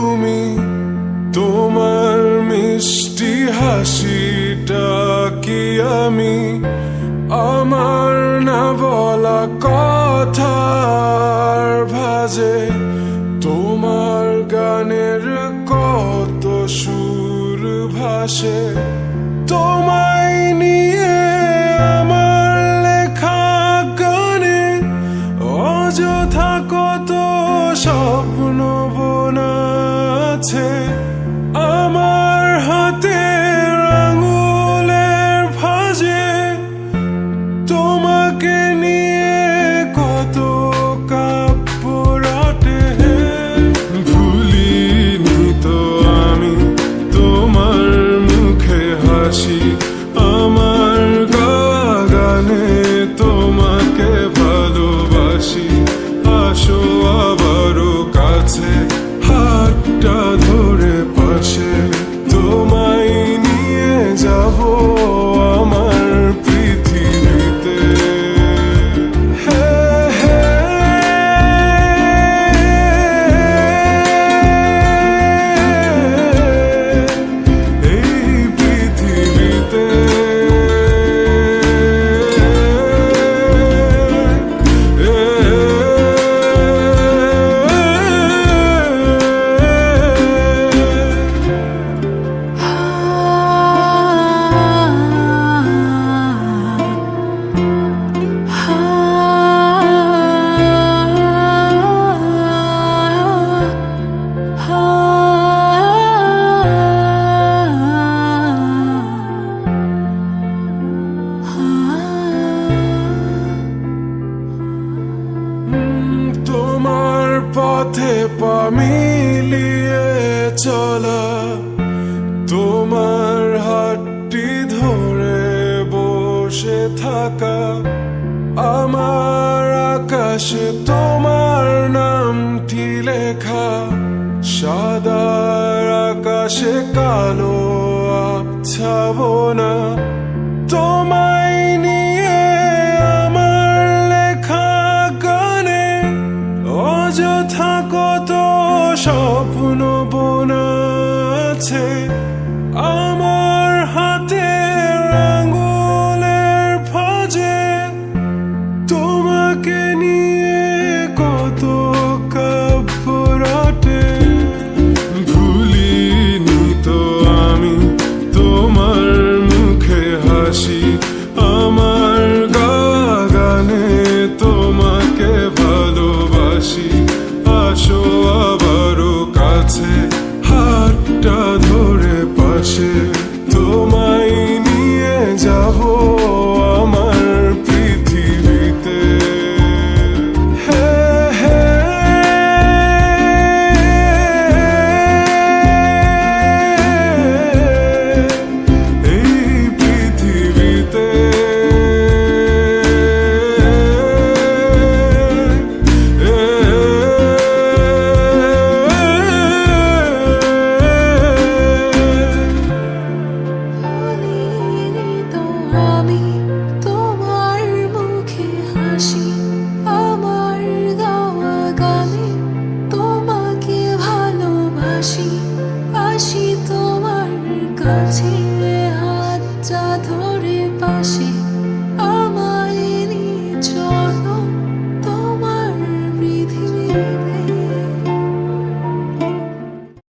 তুমি, তোমার মিষ্টি হাসিটা কি আমি আমার না বলা কথার ভাজে, তোমার গানের কত সুর ভাসে, তোমায় নিয়ে আমার লেখা গানে অযথা কত স্বপ্ন বোনা আছে। আমার হাতের আঙুলের ভাঁজে তোমাকে নিয়ে কত কাব্য রটে। ভুলিনি তো আমি তোমার মুখে হাসি, আমার গাওয়া গানে তোমাকে ভালোবাসি। আসো আবারও কাছে, হাতটা ধরে পাশে, তোমায় নিয়ে যাব আমার পৃথিবীতে। এই পৃথিবীতে তোমার পথে পা মিলিয়ে চলা, তোমার হাতটি ধরে বসে থাকা, আমার আকাশে তোমার নামটি লেখা, সাদার আকাশে কালো আচ্ছাবনা, তোমায় নিয়ে আমার লেখা গানে অযথা কত স্বপ্ন বোনা আছে। আমার হাতের আঙুলের ভাঁজে তোমাকে নিয়ে কত কাব্য রটে। ভুলিনি তো আমি তোমার মুখে হাসি, আমার গাওয়া গানে তোমাকে ভালোবাসি। আসো আবারও কাছে, হাতটা ধরে পাশে, তোমায় নিয়ে যাব আমার পৃথিবীতে। এই পৃথিবীতে আমি তোমার মুখে হাসি, আমার গাওয়া গানে তোমাকে ভালোবাসি।